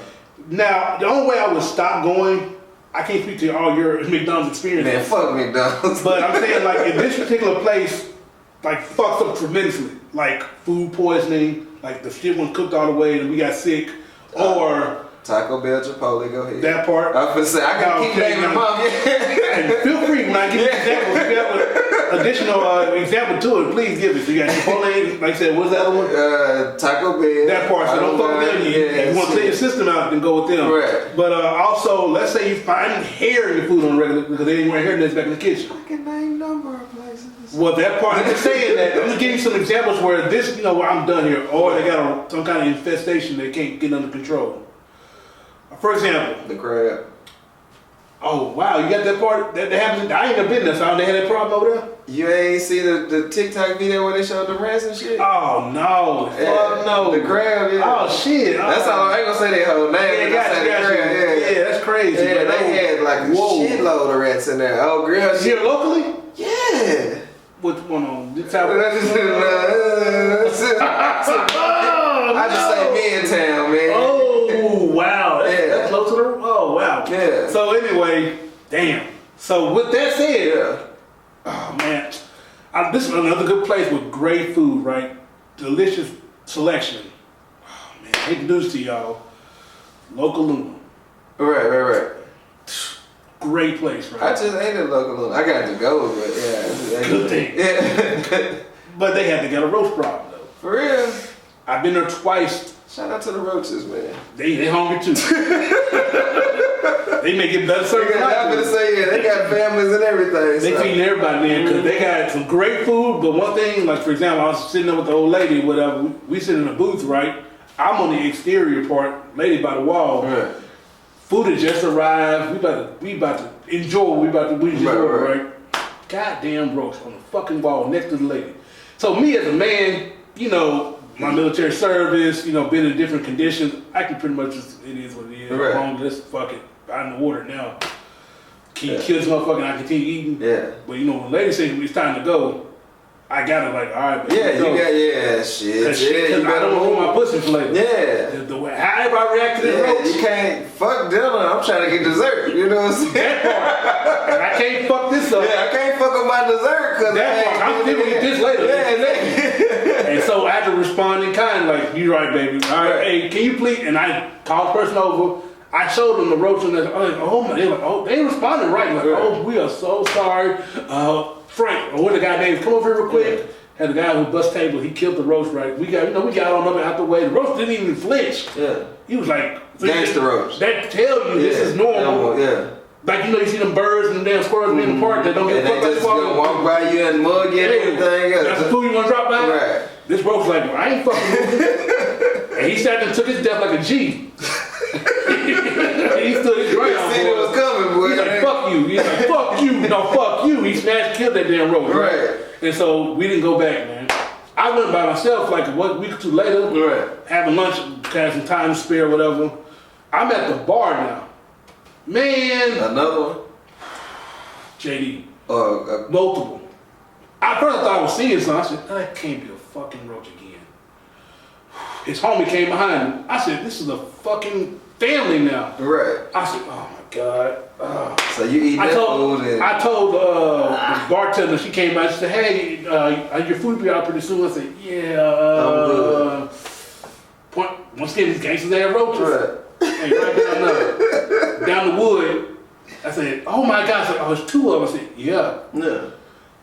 Now, the only way I would stop going, I can't speak to all your McDonald's experiences. Man, fuck McDonald's. But I'm saying, like, if this particular place, like, fucks up tremendously, like food poisoning, like the shit wasn't cooked all the way and we got sick, or Taco Bell, Chipotle, go ahead. That part. I was gonna say, I can keep naming them up. And feel free when I give you examples. If you have an additional example to it, please give it. So you got Chipotle, like I said, what's the other one? Taco Bell. That part, so don't fuck with them. If you want to clear your system out, then go with them. Right. But also, let's say you find hair in your food on the regular, because they didn't wear hair nets back in the kitchen. I can name a number of places. Well, that part, I'm just saying that. I'm just giving you some examples where this, where I'm done here, or they got some kind of infestation they can't get under control. For example, the crab. Oh wow, you got that part that happens. I ain't never been there, so they had that problem over there. You ain't see the TikTok video where they showed the rats and shit? Oh no, fuck no. The crab, yeah. Oh shit. That's all. I ain't gonna say their whole name. Yeah, that's crazy. Yeah, they had like a shitload of rats in there. Oh, girl. Here locally? Yeah. What's going on? I just say me in town, man. Oh wow, that's close to the. Oh wow. Yeah. So anyway, damn. So with that said, oh man, this is another good place with great food, right? Delicious selection. Oh man, I hate to do this to y'all. Local Luna. Right. Great place, right? I just ate at Local Luna. I got to go, but yeah. Good thing. Yeah. But they had to get a roast problem though. For real? I've been there twice. Shout out to the roaches, man. They hungry too. They make it better service. I'm gonna say, they got families and everything. They feeding everybody in because they got some great food. But one thing, like for example, I was sitting there with the old lady, whatever. We sit in the booth, right? I'm on the exterior part, lady by the wall. Right. Food has just arrived. We about to enjoy. We just ordered, right? Goddamn roast on the fucking wall next to the lady. So me as a man, my military service, been in different conditions. I can pretty much just, it is what it is. Right. I'm homeless, fuck it. I'm in the water now. Can you kill this motherfucker and I continue eating? Yeah. But you know, when lady said it's time to go, I gotta like, all right, baby. Shit. Cause I don't want my pussy flavor. Yeah. However I react to this roach. You can't fuck dinner. I'm trying to get dessert. You know what I'm saying? That part. And I can't fuck this up. Yeah, I can't fuck up my dessert because that part. I'm still gonna get this later. Yeah, and so I had to respond in kind, like, you right, baby. All right, hey, can you please? And I called the person over. I showed them the roach and they're like, oh my, they responded right. Like, oh, we are so sorry. Frank, or what the guy named, come over here real quick. Yeah. Had the guy who bust table, he killed the roach, right? We got on up and out the way. The roach didn't even flinch. Yeah. He was like, gangster roach. That tell you this is normal. Yeah. Like, you know, you see them birds and the damn squirrels in the park that don't get fucked up. They just gonna walk by you and mug you and everything else. That's the food you gonna drop by? Right. This roach was like, well, I ain't fucking with it. And he sat there and took his death like a G. He stood his ground. He seen it was coming, boy. He's like, fuck you. He's like, fuck you. No, fuck you. He smashed, killed that damn roach. Right. And so we didn't go back, man. I went by myself like a week or two later, having lunch, had some time to spare, whatever. I'm at the bar now. Man. Another one? JD. Multiple. At first I thought I was seeing something. I said, that can't be a fucking roach again. His homie came behind me. I said, this is a fucking family now. Right. I said, oh my God. So you eat that food and... I told the bartender, she came out, she said, hey, your food be out pretty soon. I said, yeah. Once again, these gangsters, they have roaches. Right. Hey, right down the wood. I said, oh my God. I said, oh, it's two of them. I said, yeah. Yeah.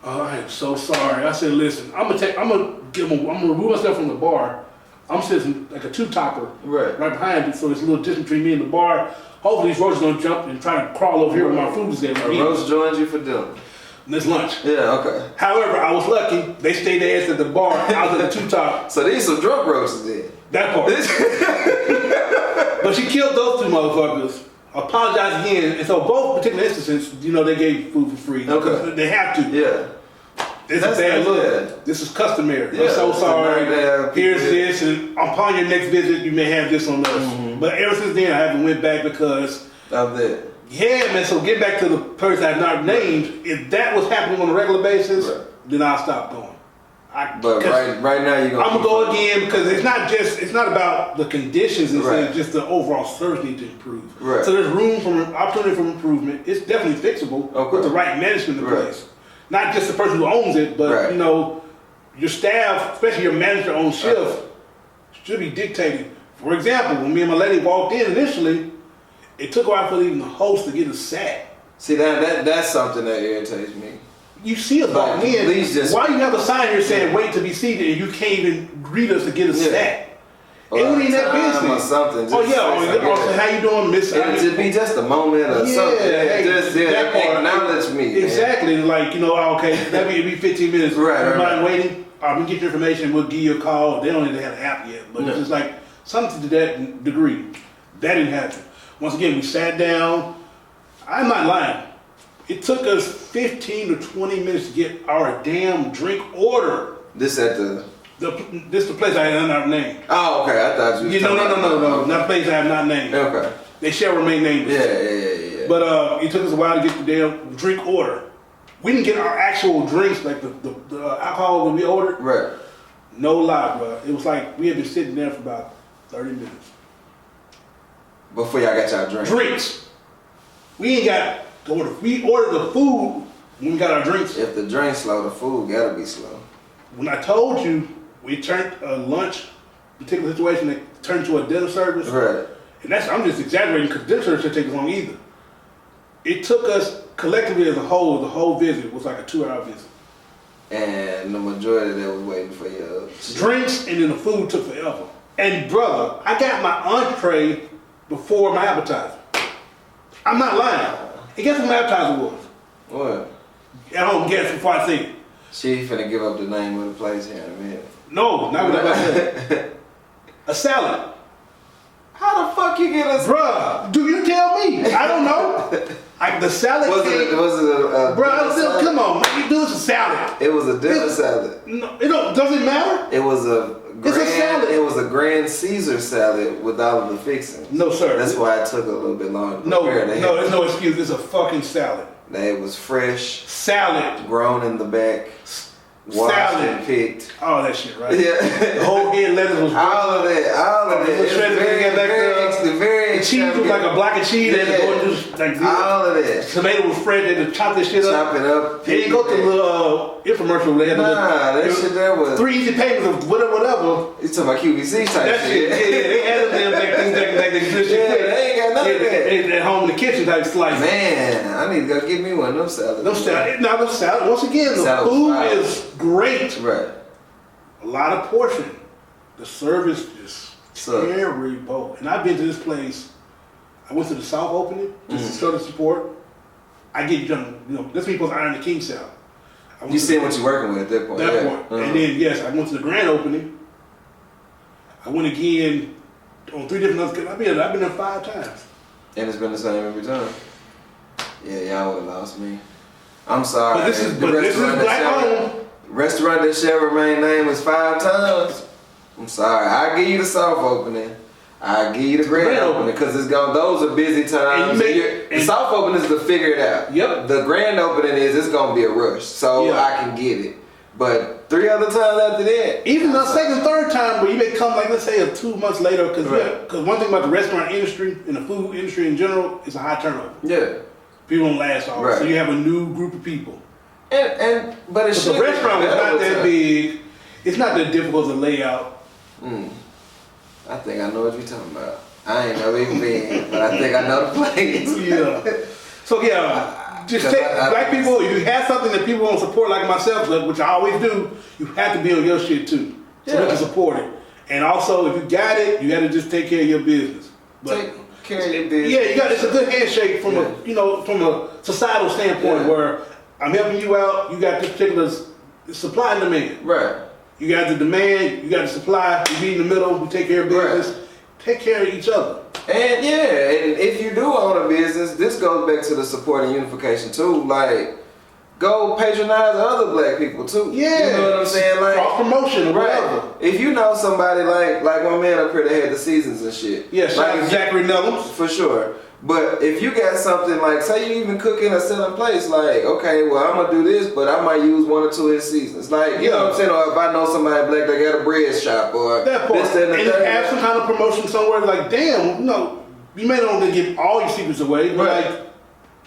Oh, I am so sorry. I said, listen, I'm gonna remove myself from the bar. I'm sitting like a two-topper right behind it, so there's a little distance between me and the bar. Hopefully these roaches don't jump and try to crawl over here where my food is there. A roach joined you for dinner. And it's lunch. Yeah, okay. However, I was lucky. They stayed their ass at the bar. I was at the two-top. So these some drunk roaches then. That part. But she killed those two motherfuckers. Apologized again. And so both particular instances, you know, they gave food for free. Okay. They have to. Yeah. This is bad look. Yeah. This is customary. Yeah. I'm so sorry. Here's this, and upon your next visit, you may have this on us. Mm-hmm. But ever since then, I haven't went back because of that. Yeah, man. So get back to the person I've not named. If that was happening on a regular basis, then I'll stop going. But right now you're gonna. I'm gonna go again because it's not about the conditions. It's just the overall service need to improve. Right. So there's opportunity for improvement. It's definitely fixable with the right management in place. Not just the person who owns it, but you know, your staff, especially your manager on shift, should be dictating. For example, when me and my lady walked in initially, it took a while for even the host to get us sat. See that's something that irritates me. You see us walking in. Why you have a sign here saying wait to be seated and you can't even greet us to get us sat? It ain't that business. Or something. How you doing, Miss? It should be just a moment or something. Just acknowledge me. Exactly. Man. Like, you know, okay, that'd be 15 minutes. You mind waiting? We get your information. We'll give you a call. They don't even have an app yet, but it's just like something to that degree. That didn't happen. Once again, we sat down. I'm not lying. It took us 15 to 20 minutes to get our damn drink order. This at the This is the place I have not named. Oh, okay. I thought you. No. Not the place I have not named. Okay. They shall remain nameless. Yeah. But it took us a while to get the damn drink order. We didn't get our actual drinks, like the alcohol when we ordered. Right. No lie, bro. It was like we had been sitting there for about 30 minutes. Before y'all got y'all drinks. Drinks. We ain't got to order. We ordered the food when we got our drinks. If the drink's slow, the food gotta be slow. When I told you, we turned a lunch particular situation that turned to a dinner service. Right. And I'm just exaggerating because dinner service didn't take as long either. It took us collectively as a whole, the whole visit was like a 2-hour visit. And the majority of that was waiting for your drinks, and then the food took forever. And brother, I got my entree before my appetizer. I'm not lying. And guess what my appetizer was? What? At home, guess before I say it. She finna give up the name of the place here in a minute. No, not what I said. A salad. How the fuck you get a salad? Bruh, do you tell me? I don't know. The salad was it a bruh, come on, man. You do this a salad. It was a dinner salad. No, does it matter? It was a it's a salad. It was was a Grand Caesar salad with all of the fixings. No, sir. That's why it took a little bit longer to No, prepare. there's no excuse. It's a fucking salad. It was fresh. Salad. Grown in the back. Washed salad. and picked. All that shit, right? Yeah. The whole head lettuce was all of that. It's very the cheese was like a block of cheese. Yeah. Like all of that. Tomato was fresh. They had to chop this shit up. Chop it up. They didn't go to the little infomercial where they had that shit there was 3 easy payments of whatever. You talking about QVC type that shit? Yeah, they had them back then. Yeah, they ain't got none of that. They at home in the kitchen type slice. Man, I need to go get me one of them salads. No salad. Once again, the food is great. Right. A lot of portion. The service is terrible. And I've been to this place. I went to the South opening just to show the support. I get this people's Iron the King South. You see what you're working with at that point. And then yes, I went to the grand opening. I went again on 3 different other. I've been there 5 times. And it's been the same every time. Yeah, y'all would have lost me. I'm sorry. But this is black owned. Restaurant that shall remain named is 5 times. I'm sorry. I'll give you the soft opening. I'll give you the grand opening because those are busy times. The soft opening is to figure it out. Yep. The grand opening it's gonna be a rush, so I can get it. But 3 other times after that, even the second, third time, where you may come like let's say 2 months later, because one thing about the restaurant industry and the food industry in general is a high turnover. Yeah. People don't last always, so you have a new group of people. But the restaurant was not that big. It's not that difficult to lay out. I think I know what you're talking about. I ain't never even been, but I think I know the place. Yeah. So just take black people. If you have something that people don't support, like myself, which I always do, you have to build your shit too, so we can support it. And also, if you got it, you got to just take care of your business. Take care of your business. Yeah, it's a good handshake from from a societal standpoint where I'm helping you out. You got this particular supply and demand. Right. You got the demand, you got the supply, you be in the middle, we take care of business, take care of each other. And and if you do own a business, this goes back to the support and unification too. Like, go patronize other black people too. Yeah. You know what I'm saying? Like cross promotion or whatever. If you know somebody like my man up here that had the seasons and shit. Yeah, shout out Zachary Nellums. For sure. But if you got something like, say you even cook in a selling place, like, okay, well, I'm going to do this, but I might use 1 or 2 of his seasons. Like, you know what I'm saying? Or if I know somebody black that got a bread shop or that part. This, that, and you have some kind of promotion somewhere, like, damn, you may not want to give all your secrets away, but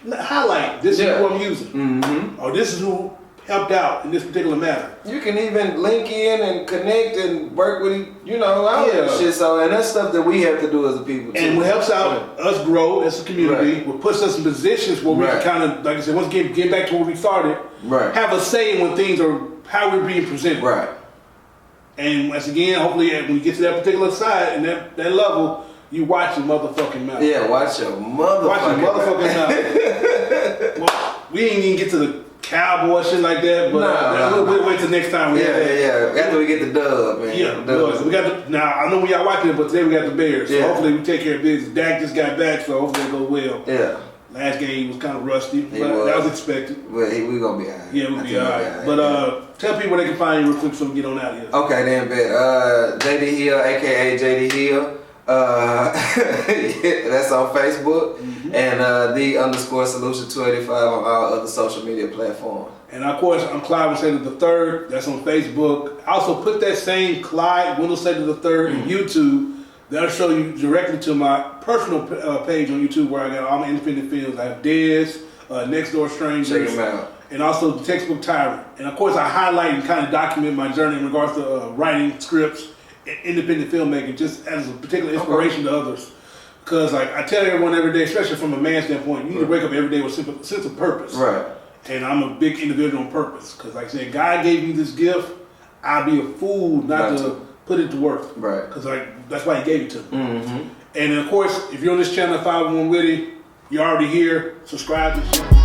like, highlight, this is who I'm using. Or this is who helped out in this particular matter. You can even link in and connect and work with, all that shit. So, and that's stuff that we have to do as a people too. And what helps out us grow as a community, what puts us in positions where we can kind of, like I said, once again, get back to where we started, have a say when things are, how we're being presented. Right. And once again, hopefully when you get to that particular side and that level, you watch your motherfucking mouth. Yeah, watch your motherfucking mouth. Well, we ain't even get to the cowboy shit like that, but we'll wait till next time. After we get the dub, man. Yeah, we got now. I know we y'all watching it, but today we got the Bears. So hopefully we take care of business. Dak just got back, so hopefully it goes well. Yeah. Last game was kind of rusty, but that was expected. But we gonna be alright. Yeah, we'll be alright. But tell people where they can find you real quick so we can get on out of here. Okay, then, bet. JD Hill, aka JD Hill. That's on Facebook and _solution 285 on all other social media platforms. And of course, I'm Clyde Slater III. That's on Facebook. I also put that same Clyde Wendell Slater III on YouTube. That'll show you directly to my personal page on YouTube where I got all my independent films. I have Dez, Next Door Strangers. Check them out. And also the Textbook Tyrant. And of course, I highlight and kind of document my journey in regards to writing scripts, independent filmmaking, just as a particular inspiration to others. Because like I tell everyone every day, especially from a man's standpoint, you need to wake up every day with a sense of purpose. Right. And I'm a big individual on purpose. Because like I said, God gave you this gift. I'd be a fool not to put it to work. Right. Because that's why He gave it to me. And of course, if you're on this channel, 501 Witty, you're already here. Subscribe to the channel.